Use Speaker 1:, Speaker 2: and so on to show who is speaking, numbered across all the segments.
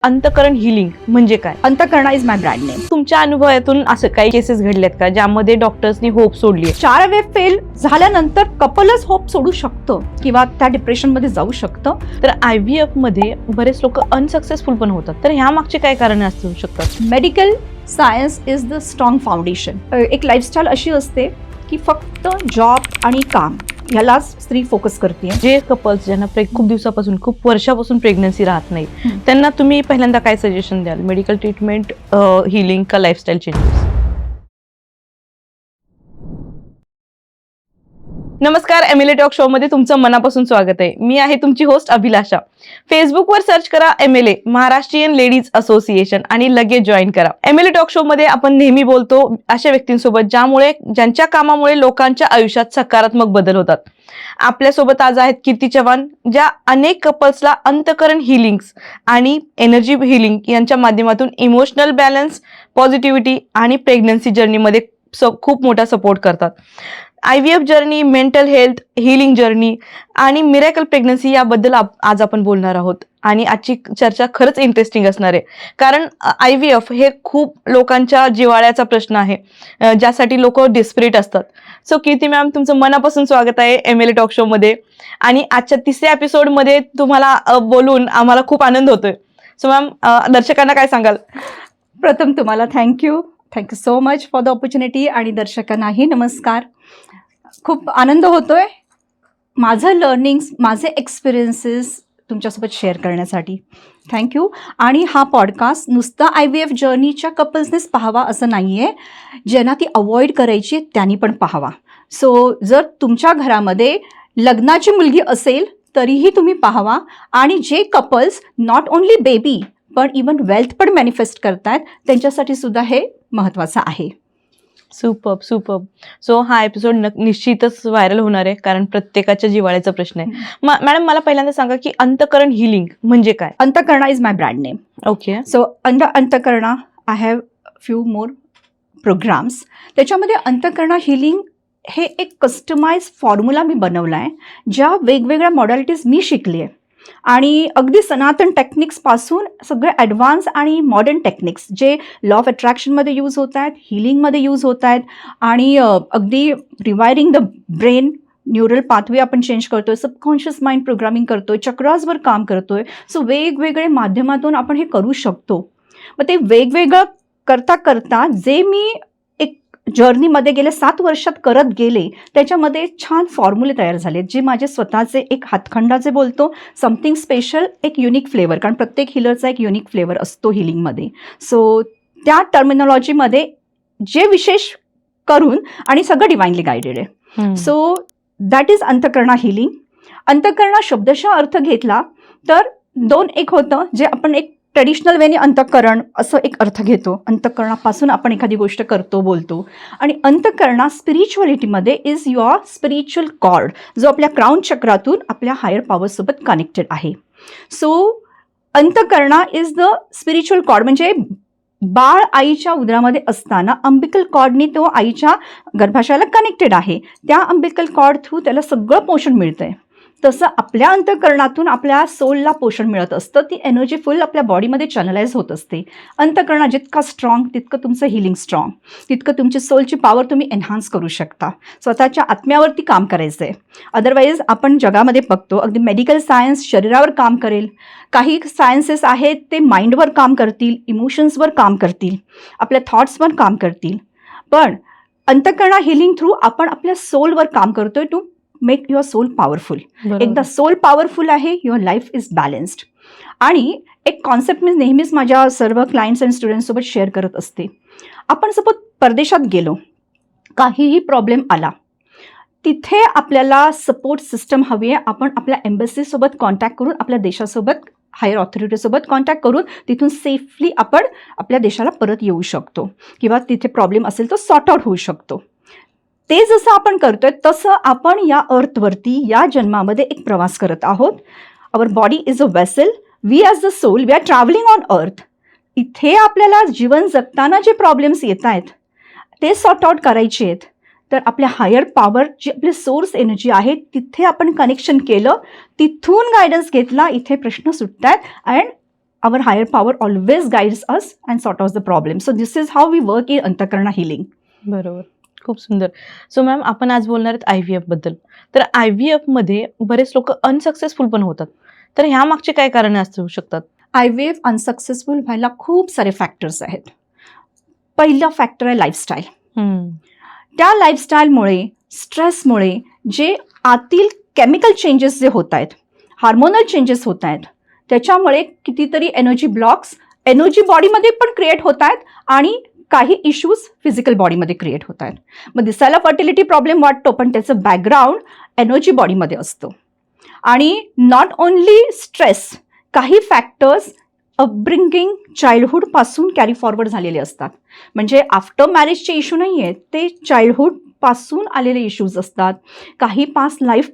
Speaker 1: अंतःकरण हिलिंग म्हणजे काय?
Speaker 2: Antahkarana is my brand name.
Speaker 1: तुमच्या अनुभवातून असं काही केसेस घडल्यात का ज्यामध्ये डॉक्टर्सनी होप सोडली?
Speaker 2: 4 वे फेल झाल्यानंतर कपलच होप सोडू शकतं किंवा त्या डिप्रेशनमध्ये जाऊ शकतं.
Speaker 1: तर IVF मध्ये बरेच लोक अनसक्सेसफुल पण होतात, तर ह्या मागचे काय कारण असू शकतात?
Speaker 2: Medical science is the strong foundation. एक लाईफस्टाईल अशी असते की फक्त जॉब आणि काम यालाच स्त्री फोकस करते.
Speaker 1: जे कपल्स ज्यांना खूप दिवसापासून खूप वर्षापासून प्रेग्नन्सी राहत नाही, त्यांना तुम्ही पहिल्यांदा काय सजेशन द्याल? मेडिकल ट्रीटमेंट, हिलिंग का लाईफस्टाईल चेंजेस? नमस्कार, एमएलए टॉक शो मध्ये तुमचं मनापासून स्वागत आहे. मी आहे तुमची होस्ट अभिलाषा. फेसबुकवर सर्च करा एमएलए महाराष्ट्रीयन लेडीज असोसिएशन आणि लगेच जॉईन करा. एमएलए टॉक शो मध्ये आपण नेहमी बोलतो अशा व्यक्तींसोबत ज्यांच्या कामामुळे लोकांच्या आयुष्यात सकारात्मक बदल होतात. आपल्यासोबत आज आहेत कीर्ती चव्हाण, ज्या अनेक कपल्सला अंतःकरण हिलिंग्स आणि एनर्जी हिलिंग यांच्या माध्यमातून इमोशनल बॅलन्स, पॉझिटिव्हिटी आणि प्रेग्नन्सी जर्नीमध्ये खूप मोठा सपोर्ट करतात. IVF journey, mental health, healing journey आणि मिरॅकल प्रेग्नन्सी याबद्दल आज आपण बोलणार आहोत. आणि आजची चर्चा खरंच इंटरेस्टिंग असणार आहे, कारण IVF हे खूप लोकांच्या जिव्हाळ्याचा प्रश्न आहे, ज्यासाठी लोक डिस्परेट असतात. सो कीर्ती मॅम, तुमचं मनापासून स्वागत आहे एमएलए टॉक शो मध्ये. आणि आजच्या 3ऱ्या एपिसोडमध्ये तुम्हाला बोलून आम्हाला खूप आनंद होतोय. सो मॅम, दर्शकांना काय सांगाल?
Speaker 2: प्रथम तुम्हाला thank you so much for the opportunity. आणि दर्शकांनाही नमस्कार. खूप आनंद होतोय माझं लर्निंग्स, माझे एक्सपिरियन्सेस तुमच्यासोबत शेअर करण्यासाठी. थँक्यू. आणि हा पॉडकास्ट नुसता IVF जर्नीच्या कपल्सनेच पाहावा असं नाही आहे, ज्यांना ती अवॉइड करायची त्यांनी पण पाहावा. सो जर तुमच्या घरामध्ये लग्नाची मुलगी असेल तरीही तुम्ही पाहावा. आणि जे कपल्स नॉट ओन्ली बेबी पण इवन वेल्थ पण मॅनिफेस्ट करतायत त्यांच्यासाठी सुद्धा हे महत्त्वाचं आहे.
Speaker 1: सुपर्ब. सो हा एपिसोड निश्चितच व्हायरल होणार आहे, कारण प्रत्येकाच्या जिव्हाळ्याचा प्रश्न आहे. मॅडम, मला पहिल्यांदा सांगा की अंतःकरण हिलिंग म्हणजे काय?
Speaker 2: Antahkarana is my brand name.
Speaker 1: Okay.
Speaker 2: So Antahkarana I have few more programs. त्याच्यामध्ये अंतःकरणा हिलिंग हे एक कस्टमाइज फॉर्म्युला मी बनवला आहे, ज्या वेगवेगळ्या मॉडॅलिटीज मी शिकली आहे. आणि अगदी सनातन टेक्निक्सपासून सगळे ॲडव्हान्स आणि मॉडर्न टेक्निक्स जे लॉ ऑफ अट्रॅक्शनमध्ये यूज होत आहेत, हिलिंगमध्ये यूज होत आहेत, आणि अगदी rewiring the brain, neural pathway आपण चेंज करतोय, सबकॉन्शियस माइंड प्रोग्रामिंग करतोय, चक्रासवर काम करतोय. सो वेगवेगळे माध्यमातून आपण हे करू शकतो. मग ते वेगवेगळं करता करता जे मी जर्नीमध्ये गेल्या 7 वर्षात करत गेले, त्याच्यामध्ये छान फॉर्म्युले तयार झाले, जे माझे स्वतःचे एक हातखंडाचे बोलतो समथिंग स्पेशल, एक युनिक फ्लेवर, कारण प्रत्येक हिलरचा एक युनिक फ्लेवर असतो हिलिंगमध्ये. सो त्या टर्मिनॉलॉजीमध्ये जे विशेष करून आणि सगळं डिवाइनली गायडेड आहे. So that is Antahkarana healing. Antahkarana शब्दशः अर्थ घेतला तर 2 एक होतं, जे आपण एक ट्रेडिशनल वेने अंतःकरण असं एक अर्थ घेतो. अंतःकरणापासून आपण एखादी गोष्ट करतो, बोलतो. आणि अंतःकरणा स्पिरिच्युअलिटीमध्ये इज युअर स्पिरिच्युअल कॉर्ड, जो आपल्या क्राउन चक्रातून आपल्या हायर पॉवरसोबत कनेक्टेड आहे. So Antahkarana is the spiritual cord. म्हणजे बाळ आईच्या उदरामध्ये असताना अंबिकल कॉर्डनी तो आईच्या गर्भाशयाला कनेक्टेड आहे. त्या अंबिकल कॉर्ड थ्रू त्याला सगळं पोषण मिळतं आहे. तसं आपल्या अंतःकरणातून आपल्या सोलला पोषण मिळत असतं. ती एनर्जी फुल आपल्या बॉडीमध्ये चॅनलाइज होत असते. अंतःकरणा जितका स्ट्रॉंग तितकं तुमचं हिलिंग स्ट्रॉंग, तितकं तुमची सोलची पॉवर तुम्ही एन्हान्स करू शकता. स्वतःच्या आत्म्यावरती काम करायचं आहे. अदरवाईज आपण जगामध्ये बघतो अगदी मेडिकल सायन्स शरीरावर काम करेल, काही सायन्सेस आहेत ते माइंडवर काम करतील, इमोशन्सवर काम करतील, आपल्या थॉट्सवर काम करतील. पण अंतःकरणा हिलिंग थ्रू आपण आपल्या सोलवर काम करतोय, to make your soul powerful. एकदा सोल पॉवरफुल आहे, युअर लाईफ इज बॅलन्स्ड. आणि एक कॉन्सेप्ट मी नेहमीच माझ्या सर्व क्लायंट्स अँड स्टुडंट्ससोबत शेअर करत असते. आपण सपोज परदेशात गेलो, काहीही प्रॉब्लेम आला, तिथे आपल्याला सपोर्ट सिस्टम हवी आहे. आपण आपल्या एम्बसीसोबत कॉन्टॅक्ट करून, आपल्या देशासोबत हायर ऑथॉरिटीसोबत कॉन्टॅक्ट करून तिथून सेफली आपण आपल्या देशाला परत येऊ शकतो, किंवा तिथे प्रॉब्लेम असेल तर सॉर्ट आउट होऊ शकतो. ते जसं आपण करतोय तसं आपण या अर्थवरती या जन्मामध्ये एक प्रवास करत आहोत. Our body is a vessel, we as the soul we are travelling on earth. इथे आपल्याला जीवन जगताना जे प्रॉब्लेम्स येत आहेत ते सॉर्ट आउट करायचे आहेत. तर आपल्या हायर पॉवर जी आपली सोर्स एनर्जी आहे तिथे आपण कनेक्शन केलं, तिथून गायडन्स घेतला, इथे प्रश्न सुटत आहेत. And our higher power always guides us and sort out the problem. So this is how we work in Antakarna healing.
Speaker 1: बरोबर. खूप सुंदर. सो मॅम आपण आज बोलणार आहेत IVF बद्दल. तर IVF मध्ये बरेच लोक अनसक्सेसफुल पण होतात. तर ह्या मागचे काय कारण असू शकतात?
Speaker 2: IVF अनसक्सेसफुल व्हायला खूप सारे फॅक्टर्स आहेत. पहिला फॅक्टर आहे लाईफस्टाईल. त्या लाईफस्टाईलमुळे, स्ट्रेसमुळे जे आतील केमिकल चेंजेस जे होत आहेत, हार्मोनल चेंजेस होत आहेत, त्याच्यामुळे कितीतरी एनर्जी ब्लॉक्स एनर्जी बॉडीमध्ये पण क्रिएट होत आहेत आणि काही इश्यूज फिजिकल बॉडीमध्ये क्रिएट होत आहेत. मग दिसायला फर्टिलिटी प्रॉब्लेम वाटतो, पण त्याचं बॅकग्राऊंड एनर्जी बॉडीमध्ये असतो. आणि नॉट ओन्ली स्ट्रेस, काही फॅक्टर्स अपब्रिंगिंग चाइल्डहूडपासून कॅरी फॉरवर्ड झालेले असतात. म्हणजे आफ्टर मॅरेजचे इश्यू नाही आहेत, ते चाइल्डहूडपासून आलेले इश्यूज असतात. काही पास्ट लाईफ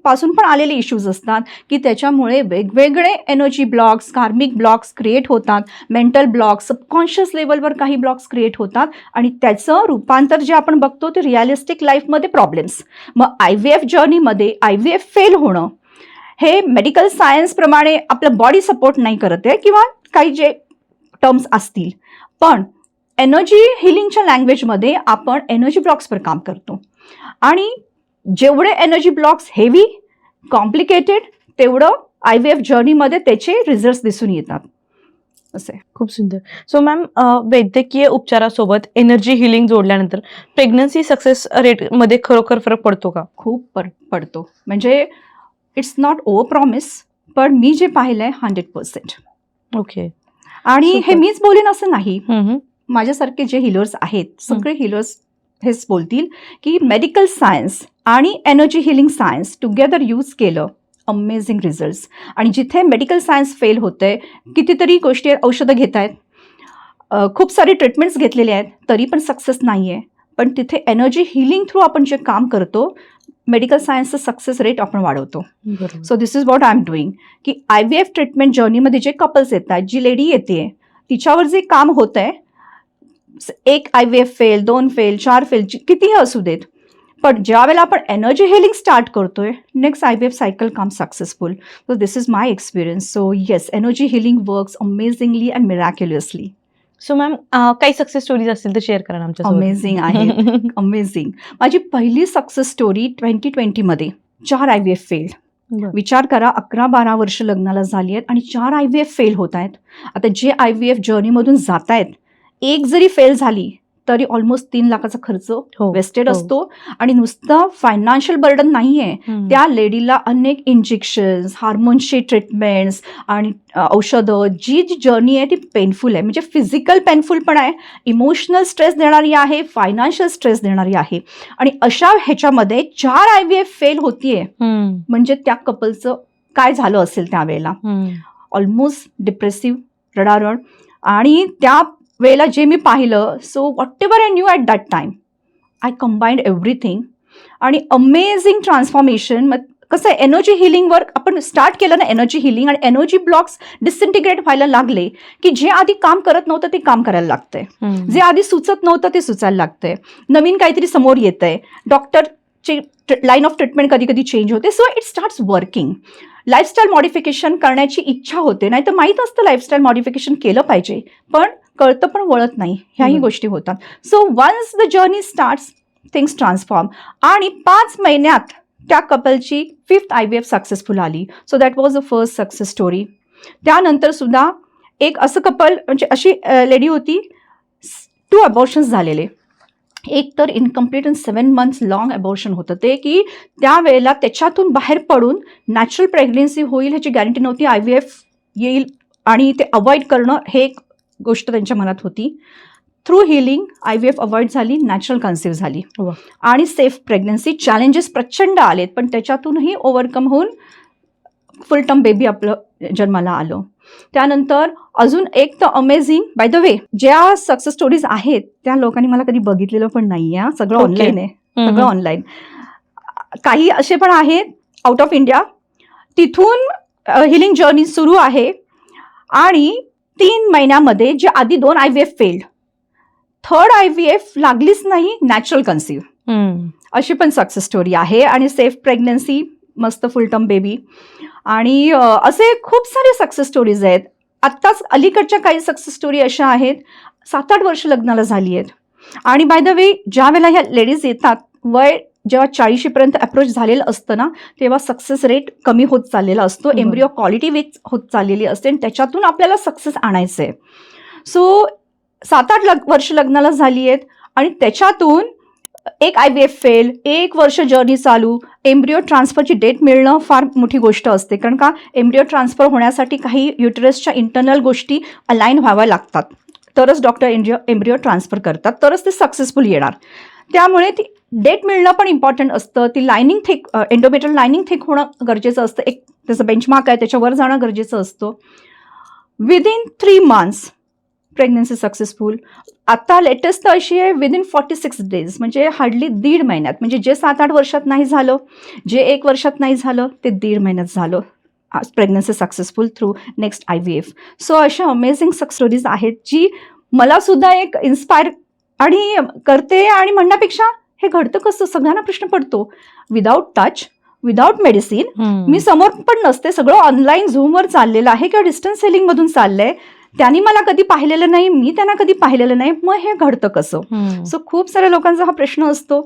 Speaker 2: पासून पण आलेले इश्यूज असतात की त्याच्यामुळे वेगवेगळे एनर्जी ब्लॉक्स, कार्मिक ब्लॉक्स क्रिएट होतात. मेंटल ब्लॉक्स, सबकॉन्शियस लेवलवर काही ब्लॉक्स क्रिएट होतात आणि त्याचं रूपांतर जे आपण बघतो ते रिअलिस्टिक लाईफमध्ये प्रॉब्लेम्स. मग IVF जर्नीमध्ये IVF फेल होणं हे मेडिकल सायन्सप्रमाणे आपलं बॉडी सपोर्ट नाही करत आहे किंवा काही जे टर्म्स असतील, पण एनर्जी हिलिंगच्या लँग्वेजमध्ये आपण एनर्जी ब्लॉक्सवर काम करतो आणि जेवढे एनर्जी ब्लॉक्स हेवी, कॉम्प्लिकेटेड, तेवढं IVF जर्नीमध्ये त्याचे रिझल्ट्स दिसून येतात. असे
Speaker 1: खूप सुंदर. सो मॅम वैद्यकीय उपचारासोबत एनर्जी हिलिंग जोडल्यानंतर प्रेग्नन्सी सक्सेस रेटमध्ये खरोखर फरक पडतो का?
Speaker 2: खूप फरक पडतो. म्हणजे इट्स नॉट ओव्हर प्रॉमिस, पण मी जे पाहिलंय 100%.
Speaker 1: ओके.
Speaker 2: आणि हे
Speaker 1: Super.
Speaker 2: मीच बोलेन असं नाही, माझ्यासारखे जे हिलर्स आहेत सगळे हिलर्स हेच बोलतील की मेडिकल सायन्स आणि energy healing science together use केलं, अमेझिंग रिझल्ट्स. आणि जिथे मेडिकल सायन्स फेल होतंय, कितीतरी गोष्टी औषधं घेत आहेत, खूप सारे ट्रीटमेंट्स घेतलेले आहेत, तरी पण सक्सेस नाही आहे. पण तिथे एनर्जी हिलिंग थ्रू आपण जे काम करतो, मेडिकल सायन्सचं सक्सेस रेट आपण वाढवतो. So this is what I am doing की IVF ट्रीटमेंट जर्नीमध्ये जे कपल्स येतात, जी लेडी येते, तिच्यावर जे काम होतं आहे, एक IVF फेल, 2 फेल, 4 फेल, कितीही असू देत, पण ज्यावेळेला आपण एनर्जी हिलिंग स्टार्ट करतोय, next IVF cycle come successful. So this is my experience. So yes, energy healing works amazingly and miraculously.
Speaker 1: So ma'am काही सक्सेस स्टोरीज असतील तर शेअर करा ना आमच्यासोबत.
Speaker 2: अमेझिंग आहे, अमेझिंग. माझी पहिली सक्सेस स्टोरी 2020मध्ये 4 IVF फेल. विचार करा, 11-12 वर्ष लग्नाला झाली आहेत आणि 4 IVF फेल होत आहेत. आता जे IVF जर्नीमधून जात आहेत, एक जरी फेल झाली तरी ऑलमोस्ट 3 लाखाचा खर्च वेस्टेड असतो. आणि नुसतं फायनान्शियल बर्डन नाही आहे, त्या लेडीला अनेक इंजेक्शन्स, हार्मोन्सची ट्रीटमेंट्स आणि औषधं, जी जर्नी आहे ती पेनफुल आहे. म्हणजे फिजिकल पेनफुल पण आहे, इमोशनल स्ट्रेस देणारी आहे, फायनान्शियल स्ट्रेस देणारी आहे. आणि अशा ह्याच्यामध्ये 4 IVF फेल होतीये, म्हणजे त्या कपलचं काय झालं असेल त्यावेळेला. ऑलमोस्ट डिप्रेसिव्ह, रडारड. आणि त्या वेळेला जे मी पाहिलं, so whatever I knew at that time, I combined everything. आणि अमेझिंग ट्रान्सफॉर्मेशन. मग कसं आहे, एनर्जी हिलिंगवर आपण स्टार्ट केलं ना, एनर्जी हिलिंग, आणि एनर्जी ब्लॉक्स डिसइंटिग्रेट व्हायला लागले की जे आधी काम करत नव्हतं ते काम करायला लागतंय, जे आधी सुचत नव्हतं ते सुचायला लागतंय, नवीन काहीतरी समोर येतंय, डॉक्टरची लाईन ऑफ ट्रीटमेंट कधी कधी चेंज होते. So it starts working. Lifestyle modification करण्याची इच्छा होते, नाही तर माहीत असतं लाईफस्टाईल मॉडिफिकेशन केलं पाहिजे, पण कळतं पण वळत नाही, ह्याही गोष्टी होतात. So once the journey starts, things transform. आणि 5 महिन्यात त्या कपलची 5th IVF सक्सेसफुल आली. So that was the first success story. त्यानंतर सुद्धा एक असं कपल, म्हणजे अशी लेडी होती, 2 अबॉर्शन्स झालेले. एक तर incomplete and 7 months long abortion होतं ते, की त्यावेळेला त्याच्यातून बाहेर पडून नॅचरल प्रेग्नन्सी होईल ह्याची गॅरंटी नव्हती, IVF येईल आणि ते अवॉइड करणं हे एक गोष्ट त्यांच्या मनात होती. थ्रू हिलिंग IVF अवॉइड झाली, नॅचरल कन्सीव्ह झाली आणि सेफ प्रेग्नन्सी. चॅलेंजेस प्रचंड आलेत, पण त्याच्यातूनही ओव्हरकम होऊन फुल टर्म बेबी आपलं जन्माला आलं. त्यानंतर अजून एक तर अमेझिंग, बाय द वे, ज्या सक्सेस स्टोरीज आहेत त्या लोकांनी मला कधी बघितलेलं पण नाही आहे, सगळं ऑनलाईन आहे, सगळं ऑनलाईन. काही असे पण आहेत आउट ऑफ इंडिया, तिथून हिलिंग जर्नी सुरू आहे आणि 3 महिन्यामध्ये जे आधी 2 IVF फेल्ड, 3rd IVF लागलीच नाही, नॅचरल कन्सीव्ह, अशी पण सक्सेस स्टोरी आहे. आणि सेफ प्रेग्नन्सी, मस्त फुल टर्म बेबी. आणि असे खूप सारे सक्सेस स्टोरीज आहेत. आत्ताच अलीकडच्या काही सक्सेस स्टोरी अशा आहेत 7-8 वर्ष लग्नाला झाली आहेत आणि बाय द वे ज्या वेळेला ह्या लेडीज येतात वय जेव्हा 40पर्यंत अप्रोच झालेलं असतं ना तेव्हा सक्सेस रेट कमी होत चाललेला असतो, एम्ब्रिओ क्वालिटी वीक होत चाललेली असते आणि त्याच्यातून आपल्याला सक्सेस आणायचं आहे. सो 7-8 वर्ष लग्नाला झाली आहेत आणि त्याच्यातून एक IVF फेल, 1 वर्ष जर्नी चालू, एम्ब्रिओ ट्रान्सफरची डेट मिळणं फार मोठी गोष्ट असते. कारण का एम्ब्रिओ ट्रान्सफर होण्यासाठी काही युटरसच्या इंटरनल गोष्टी अलाईन व्हाव्या लागतात, तरच डॉक्टर एम्ब्रिओ ट्रान्सफर करतात, तरच ते सक्सेसफुल येणार. त्यामुळे ती डेट मिळणं पण इम्पॉर्टंट असतं. ती lining thick, endometrial lining thick होणं गरजेचं असतं. एक त्याचं बेंचमार्क आहे, त्याच्यावर जाणं गरजेचं असतं. Within 3 months pregnancy successful. आता लेटेस्ट अशी आहे विदिन 46 days, म्हणजे हार्डली 1.5 महिन्यात. म्हणजे जे 7-8 वर्षात नाही झालं, जे 1 वर्षात नाही झालं, ते 1.5 महिन्यात झालं pregnancy successful through next IVF. So अशा अमेझिंग सक्सेस स्टोरीज आहेत जी मला सुद्धा एक इन्स्पायर आणि करते. आणि म्हणण्यापेक्षा हे घडतं कसं सगळ्यांना प्रश्न पडतो. विदाऊट टच, विदाऊट मेडिसिन, मी समोर पण नसते, सगळं ऑनलाईन झूमवर चाललेलं आहे किंवा डिस्टन्स सेलिंगमधून चाललंय, त्यांनी मला कधी पाहिलेलं नाही, मी त्यांना कधी पाहिलेलं नाही, मग हे घडतं कसं. सो खूप साऱ्या लोकांचा हा प्रश्न असतो.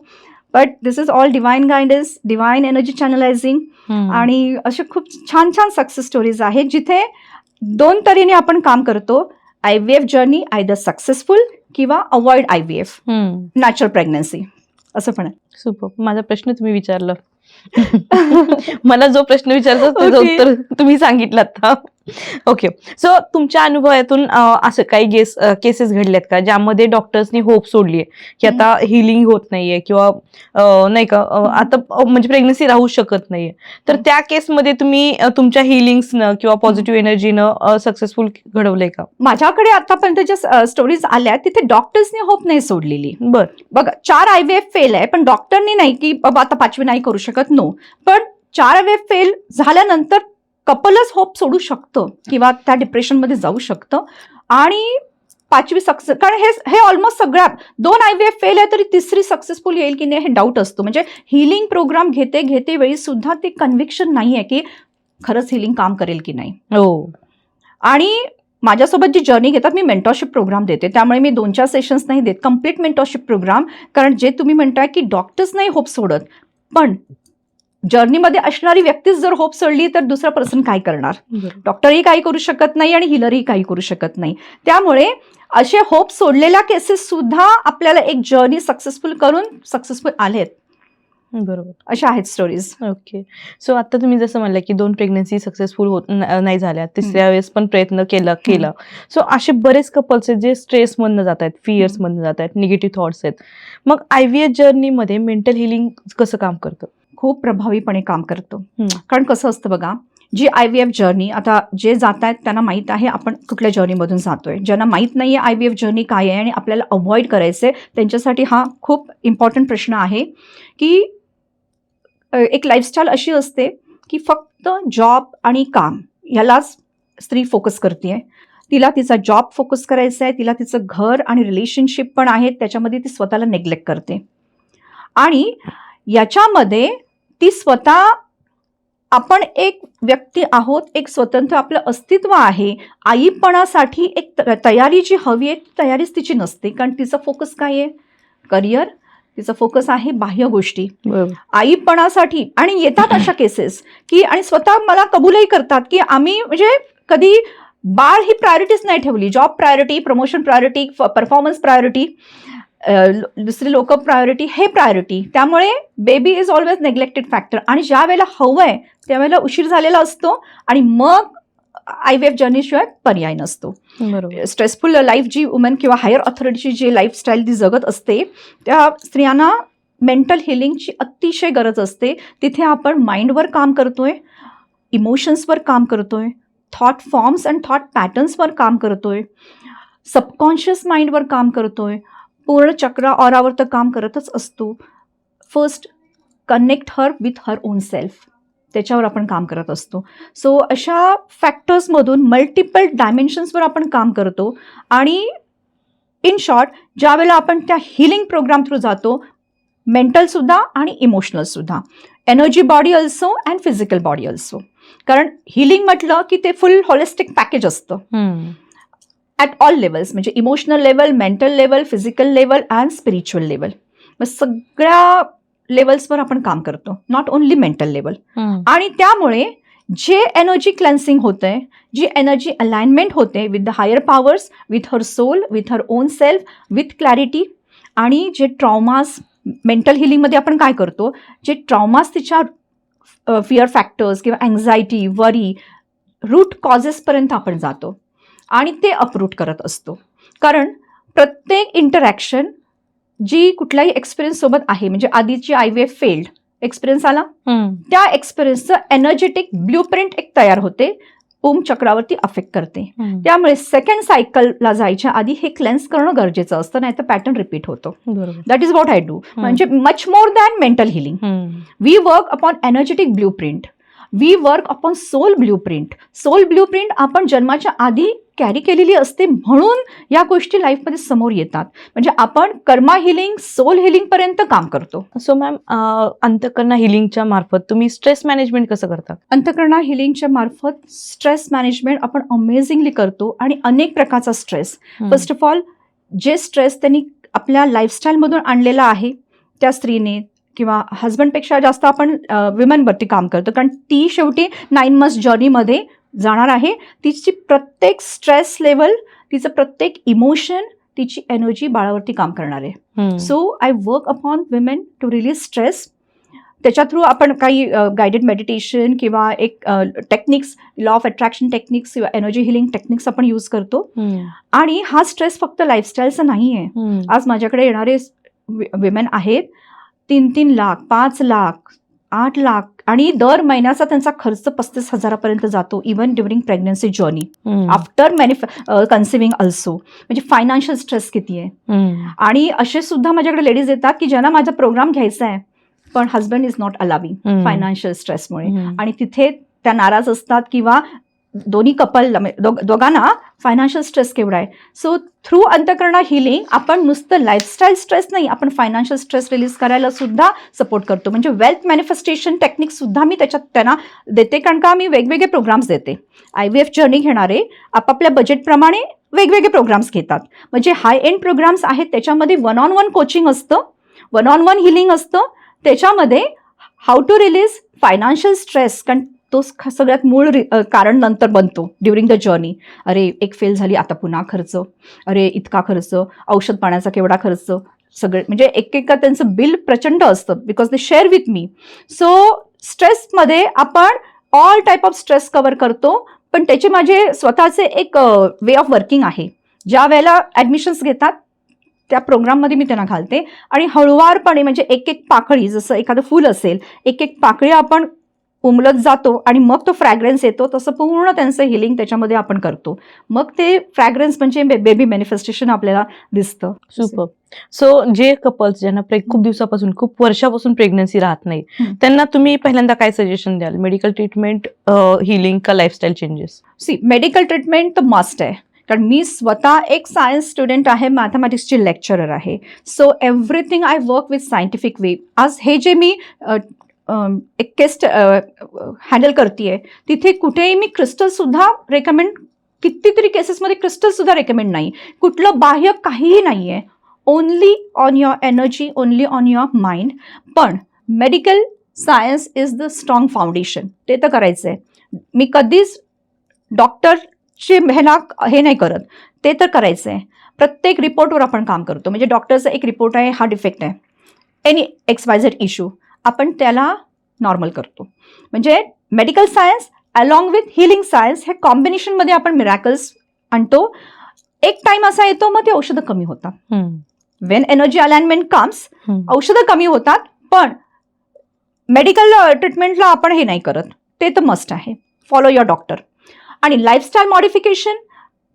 Speaker 2: But this is all divine guidance, divine energy channelising. आणि असे खूप छान छान सक्सेस स्टोरीज आहेत जिथे 2 तऱ्हेने आपण काम करतो. IVF जर्नी आयदर सक्सेसफुल किंवा अवॉइड IVF, नॅचरल प्रेग्नन्सी, असं पण आहे.
Speaker 1: सुपर. माझा प्रश्न तुम्ही विचारला. मला जो प्रश्न विचारतो त्याचं
Speaker 2: Okay.
Speaker 1: उत्तर तुम्ही सांगितलं आता. ओके. सो तुमच्या अनुभवातून असं काही केसेस घडल्यात का ज्यामध्ये डॉक्टर्सनी होप सोडली की आता हिलिंग होत नाहीये किंवा नाही का आता म्हणजे प्रेग्नन्सी राहू शकत नाहीये, तर त्या केसमध्ये तुम्ही तुमच्या हिलिंग्सनं किंवा पॉझिटिव्ह एनर्जीनं सक्सेसफुल घडवलंय का?
Speaker 2: माझ्याकडे आतापर्यंत ज्या स्टोरीज आल्या तिथे डॉक्टर्सनी होप नाही सोडलेली. बघा 4 IVF फेल आहे, पण डॉक्टरनी नाही की बाबा आता 5वी नाही करू शकत, नो. पण 4 IVF फेल झाल्यानंतर कपलच होप सोडू शकतं किंवा त्या डिप्रेशनमध्ये जाऊ शकतं आणि 5वी सक्सेस, कारण हे ऑलमोस्ट सगळ्या 2 IVF फेल आहे तरी 3री सक्सेसफुल येईल की नाही हे डाऊट असतो. म्हणजे हिलिंग प्रोग्राम घेते वेळी सुद्धा ते कन्व्हिक्शन नाही आहे की खरंच हिलिंग काम करेल की नाही. आणि माझ्यासोबत जी जर्नी घेतात, मी मेंटॉरशिप प्रोग्राम देते, त्यामुळे मी 2-4 सेशन्स नाही देत, कम्प्लीट मेंटॉरशिप प्रोग्राम. कारण जे तुम्ही म्हणताय की डॉक्टर्स नाही होप सोडत, पण जर्नीमध्ये असणारी व्यक्तीच जर होप सोडली तर दुसरा पर्सन काय करणार? डॉक्टरही काही करू शकत नाही आणि हिलरही काही करू शकत नाही. त्यामुळे असे होप सोडलेल्या केसेस सुद्धा आपल्याला एक जर्नी सक्सेसफुल करून सक्सेसफुल आलेत.
Speaker 1: बरोबर.
Speaker 2: अशा आहेत स्टोरीज.
Speaker 1: ओके. सो आता तुम्ही जसं म्हणलं की 2 प्रेग्नन्सी सक्सेसफुल होत नाही झाल्या, 3ऱ्या वेळेस पण प्रयत्न केला. सो असे बरेच कपल्स आहेत जे स्ट्रेस मधनं जात आहेत, फिअर्स मधनं जात आहेत, निगेटिव्ह थॉट्स आहेत. मग IVF जर्नीमध्ये मेंटल हिलिंग कसं काम करतं?
Speaker 2: खूप प्रभावीपणे काम करतो. कारण कसं असतं बघा, जी IVF जर्नी, आता जे जात आहेत त्यांना माहीत आहे आपण कुठल्या जर्नीमधून जातोय. ज्यांना माहीत नाही आहे IVF जर्नी काय आहे आणि आपल्याला अवॉइड करायचं आहे, त्यांच्यासाठी हा खूप इम्पॉर्टंट प्रश्न आहे की एक लाईफस्टाईल अशी असते की फक्त जॉब आणि काम ह्यालाच स्त्री फोकस करते. तिला तिचा जॉब फोकस करायचा आहे, तिला तिचं घर आणि रिलेशनशिप पण आहेत, त्याच्यामध्ये ती स्वतःला नेग्लेक्ट करते. आणि याच्यामध्ये ती स्वतः, आपण एक व्यक्ती आहोत, एक स्वतंत्र आपलं अस्तित्व आहे. आईपणासाठी एक तयारी जी हवी आहे ती तयारीच तिची नसते. कारण तिचा फोकस काय आहे? करिअर. तिचा फोकस आहे बाह्य गोष्टी. आईपणासाठी आणि येतात अशा केसेस की आणि स्वतः मला कबूलही करतात की आम्ही म्हणजे कधी बाळ ही प्रायोरिटीच नाही ठेवली. Job priority, promotion priority, performance priority, दुसरी लोक प्रायोरिटी, हे प्रायोरिटी. त्यामुळे baby is always neglected factor. आणि ज्या वेळेला हवं आहे त्यावेळेला उशीर झालेला असतो आणि मग IVF जर्नीशिवाय पर्याय नसतो. स्ट्रेसफुल लाईफ जी वुमन किंवा हायर ऑथॉरिटीची जी लाईफस्टाईल ती जगत असते, त्या स्त्रियांना मेंटल हिलिंगची अतिशय गरज असते. तिथे आपण माइंडवर काम करतोय, इमोशन्सवर काम करतोय, थॉट फॉर्म्स अँड थॉट पॅटर्न्सवर काम करतोय, सबकॉन्शियस माइंडवर काम करतोय, पूर्ण चक्र ऑरावर तर काम करतच असतो. First connect her with her own self, त्याच्यावर आपण काम करत असतो. सो अशा फॅक्टर्समधून मल्टिपल डायमेन्शन्सवर आपण काम करतो. आणि इन शॉर्ट ज्या वेळेला आपण त्या हिलिंग प्रोग्राम थ्रू जातो, मेंटलसुद्धा आणि इमोशनलसुद्धा, energy body also and physical body also. कारण हिलिंग म्हटलं की ते फुल होलिस्टिक पॅकेज असतं ॲट ऑल लेवल्स, म्हणजे emotional level, mental level, physical level and spiritual level. मग सगळ्या लेवल्सवर आपण काम करतो, नॉट ओन्ली मेंटल लेवल. आणि त्यामुळे जे एनर्जी क्लेन्सिंग होतंय, जी एनर्जी अलाइनमेंट होते with the higher powers, with her soul, with her own self, with clarity. आणि जे ट्रॉमास, मेंटल हिलिंगमध्ये आपण काय करतो, जे ट्रॉमास तिच्या फिअर फॅक्टर्स किंवा अँझायटी, वरी, रूट कॉजेसपर्यंत आपण जातो आणि ते अपरूट करत असतो. कारण प्रत्येक इंटरॅक्शन जी कुठल्याही एक्सपिरियन्ससोबत आहे, म्हणजे आधीची IVF फेल्ड एक्सपिरियन्स आला, त्या एक्सपिरियन्सचं एनर्जेटिक ब्ल्यूप्रिंट एक तयार होते, ओम चक्रावरती अफेक्ट करते. त्यामुळे सेकंड सायकलला जायच्या आधी हे क्लेन्स करणं गरजेचं असतं, नाही तर पॅटर्न रिपीट होतो. That is what I do. म्हणजे much more than mental healing, we work upon energetic blueprint, we work upon soul blueprint. Soul blueprint आपण जन्माच्या आधी कॅरी केलेली असते, म्हणून या गोष्टी लाईफमध्ये समोर येतात. म्हणजे आपण कर्मा हिलिंग, सोल हिलिंग पर्यंत काम करतो.
Speaker 1: सो मॅम, अंतःकरण हिलिंगच्या मार्फत तुम्ही स्ट्रेस मॅनेजमेंट कसं करता?
Speaker 2: अंतःकरण हिलिंगच्या मार्फत स्ट्रेस मॅनेजमेंट आपण अमेझिंगली करतो. आणि अनेक प्रकारचा स्ट्रेस, फर्स्ट ऑफ ऑल जे स्ट्रेस त्यांनी आपल्या लाईफस्टाईलमधून आणलेला आहे त्या स्त्रीने किंवा हजबंडपेक्षा जास्त आपण विमेनवरती काम करतो, कारण ती शेवटी 9 months जर्नीमध्ये जाणार आहे. तिची प्रत्येक स्ट्रेस लेवल, तिचं प्रत्येक इमोशन, तिची एनर्जी बाळावरती काम करणार आहे. So I work upon women to release stress. त्याच्या थ्रू आपण काही गायडेड मेडिटेशन किंवा एक techniques, law of attraction techniques किंवा एनर्जी हिलिंग टेक्निक्स आपण यूज करतो. आणि हा स्ट्रेस फक्त लाईफस्टाईलचा नाही आहे. आज माझ्याकडे येणारे विमेन आहेत 3-3 लाख, 5 लाख, 8 लाख, आणि दर महिन्याचा त्यांचा खर्च 35,000 जातो, even during pregnancy journey, after conceiving also. म्हणजे फायनान्शियल स्ट्रेस किती आहे. आणि असे सुद्धा माझ्याकडे लेडीज येतात की ज्यांना माझा प्रोग्राम घ्यायचा आहे, पण husband is not allowing financial स्ट्रेसमुळे, आणि तिथे त्या नाराज असतात किंवा दोन्ही कपल, दोघांना फायनान्शियल स्ट्रेस केवढा आहे. सो थ्रू अंतःकरण हिलिंग आपण नुसतं लाईफस्टाईल स्ट्रेस नाही, आपण फायनान्शियल स्ट्रेस रिलीज करायला सुद्धा सपोर्ट करतो. म्हणजे वेल्थ मॅनिफेस्टेशन टेक्निक सुद्धा मी त्याच्यात त्यांना देते, कारण का मी वेगवेगळे प्रोग्राम्स देते. IVF जर्नी घेणारे आपापल्या बजेटप्रमाणे वेगवेगळे प्रोग्राम्स घेतात. म्हणजे हाय एंड प्रोग्राम्स आहेत, त्याच्यामध्ये 1-on-1 कोचिंग असतं, 1-on-1 हिलिंग असतं. त्याच्यामध्ये how to release financial stress, कारण तो सगळ्यात मूळ कारण नंतर बनतो ड्युरिंग द जर्नी. अरे एक फेल झाली, आता पुन्हा खर्च, अरे इतका खर्च, औषध पाण्याचा केवढा खर्च, सगळे म्हणजे एक त्यांचं बिल प्रचंड असतं, because they share with me. So स्ट्रेसमध्ये आपण all type of stress cover करतो, पण त्याचे माझे स्वतःचे एक वे ऑफ वर्किंग आहे. ज्या वेळेला ॲडमिशन्स घेतात त्या प्रोग्राममध्ये मी त्यांना घालते, आणि हळुवारपणे म्हणजे एक पाकळी, जसं एखादं फूल असेल, एक पाकळी आपण उमलत जातो आणि मग तो फ्रॅग्रन्स येतो, तसं पूर्ण त्यांचं हिलिंग त्याच्यामध्ये आपण करतो. मग ते फ्रॅग्रन्स म्हणजे बेबी मॅनिफेस्टेशन आपल्याला दिसतं.
Speaker 1: सुपर. सो जे कपल्स ज्यांना खूप दिवसापासून, खूप वर्षापासून प्रेग्नन्सी राहत नाही, त्यांना तुम्ही पहिल्यांदा काय सजेशन द्याल? मेडिकल ट्रीटमेंट, हिलिंग का लाईफस्टाईल चेंजेस?
Speaker 2: मेडिकल ट्रीटमेंट तर मस्ट आहे, कारण मी स्वतः एक सायन्स स्टुडंट आहे, मॅथमॅटिक्सची लेक्चरर आहे. So everything I work with scientific way. आज हे जे मी एक केस हँडल करते, तिथे कुठेही मी क्रिस्टलसुद्धा रेकमेंड, कितीतरी केसेसमध्ये क्रिस्टलसुद्धा रेकमेंड नाही, कुठलं बाह्य काहीही नाही आहे. Only on your energy, only on your mind. पण medical science is the strong foundation, ते तर करायचं आहे. मी कधीच डॉक्टरचे हे नाही करत, ते तर करायचं आहे. प्रत्येक रिपोर्टवर आपण काम करतो. म्हणजे डॉक्टरचा एक रिपोर्ट आहे, हा डिफेक्ट आहे, एनी XYZ इश्यू, आपण त्याला नॉर्मल करतो. म्हणजे medical science along with healing science हे कॉम्बिनेशनमध्ये आपण मिरॅकल्स आणतो. एक टाइम असा येतो मग ते औषधं कमी होतात. वेन एनर्जी अलाइनमेंट कम्स, औषधं कमी होतात, पण मेडिकल ट्रीटमेंटला आपण हे नाही करत, ते तर मस्ट आहे. Follow your doctor. आणि लाईफस्टाईल मॉडिफिकेशन,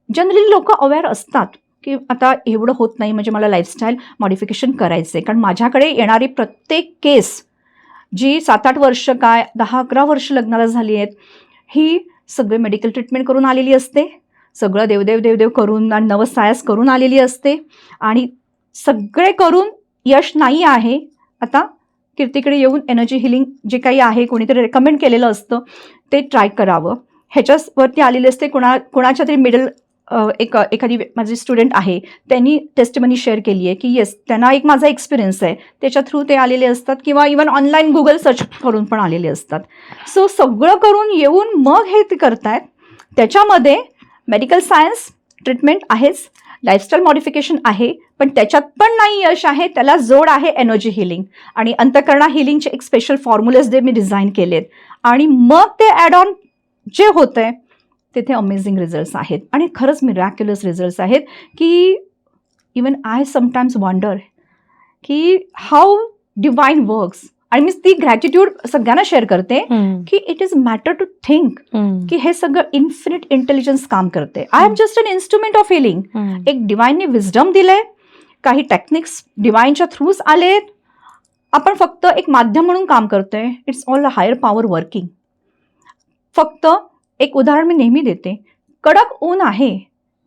Speaker 2: जनरली लोक अवेअर असतात की आता एवढं होत नाही, म्हणजे मला लाईफस्टाईल मॉडिफिकेशन करायचं आहे. कारण माझ्याकडे येणारी प्रत्येक केस जी 7-8 वर्ष काय 10-11 वर्ष लग्नाला झाली आहेत, ही सगळे मेडिकल ट्रीटमेंट करून आलेली असते, सगळं देवदेव करून आणि नवसायास करून आलेली असते, आणि सगळे करून यश नाही आहे. आता कीर्तीकडे येऊन एनर्जी हिलिंग जे काही आहे कोणीतरी रेकमेंड केलेलं असतं ते ट्राय करावं. ह्याच्यावरती आलेले असते कोणाच्या तरी मिडल एखादी माझी स्टुडंट आहे त्यांनी टेस्टिमनी शेअर केली आहे की येस त्यांना एक माझा एक्सपिरियन्स आहे त्याच्या थ्रू ते आलेले असतात किंवा इवन ऑनलाईन गुगल सर्च करून पण आलेले असतात. सो सगळं करून येऊन मग हे ते करतायत. त्याच्यामध्ये मेडिकल सायन्स ट्रीटमेंट आहेच, लाईफस्टाईल मॉडिफिकेशन आहे, पण त्याच्यात पण नाही यश आहे. त्याला जोड आहे एनर्जी हिलिंग आणि अंतःकरणा हिलिंगचे एक स्पेशल फॉर्म्युलेज जे मी डिझाईन केलेत आणि मग ते ॲड ऑन जे होतंय तिथे अमेझिंग रिझल्ट्स आहेत आणि खरंच मिरॅक्युलस रिझल्ट्स आहेत की इवन आय समटाईम्स वंडर की हाऊ डिवाइन वर्क्स. आणि मी ती ग्रॅटिट्यूड सगळ्यांना शेअर करते की it is matter to think की हे सगळं इन्फिनिट इंटेलिजन्स काम करते. I am just an instrument of healing. एक डिवाइनने विजडम दिलंय, काही टेक्निक्स डिवाइनच्या थ्रूच आलेत, आपण फक्त एक माध्यम म्हणून काम करतोय. It's all a higher power working. फक्त एक उदाहरण मी नेहमी देते, कडक ऊन आहे,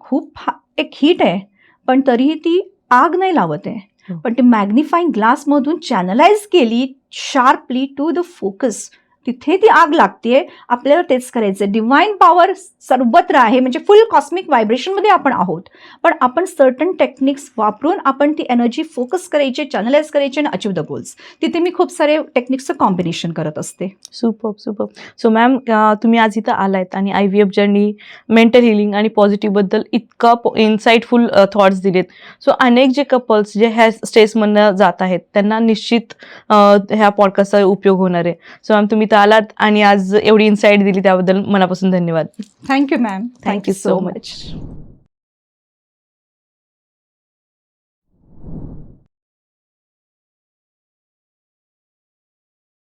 Speaker 2: खूप एक हीट आहे, पण तरीही ती आग नाही लावत आहे, पण ती मॅग्निफाईंग ग्लासमधून चॅनलाइज केली शार्पली टू द फोकस, तिथे ती आग लागतेय. आपल्याला तेच करायचं. डिवाइन पॉवर सर्वत्र आहे, म्हणजे फुल कॉस्मिक व्हायब्रेशनमध्ये आपण आहोत, पण आपण सर्टन टेक्निक्स वापरून आपण ती एनर्जी फोकस करायची, चॅनलाइज करायची आणि अचीव द गोल्स. तिथे मी खूप सारे टेक्निक्सचं कॉम्बिनेशन करत असते.
Speaker 1: सुपर. सो मॅम, तुम्ही आज इथं आलायत आणि IVF जर्नी, मेंटल हिलिंग आणि पॉझिटिव्हबद्दल इतकं इन्साइटफुल थॉट्स दिलेत. सो अनेक जे कपल्स जे ह्या स्ट्रेसमधनं जात आहेत त्यांना निश्चित ह्या पॉडकास्टचा उपयोग होणार आहे. सो मॅम, तुम्ही आलात आणि आज एवढी इन्साईट दिली त्याबद्दल मनापासून धन्यवाद.
Speaker 2: Thank you ma'am.
Speaker 1: Thank you so much.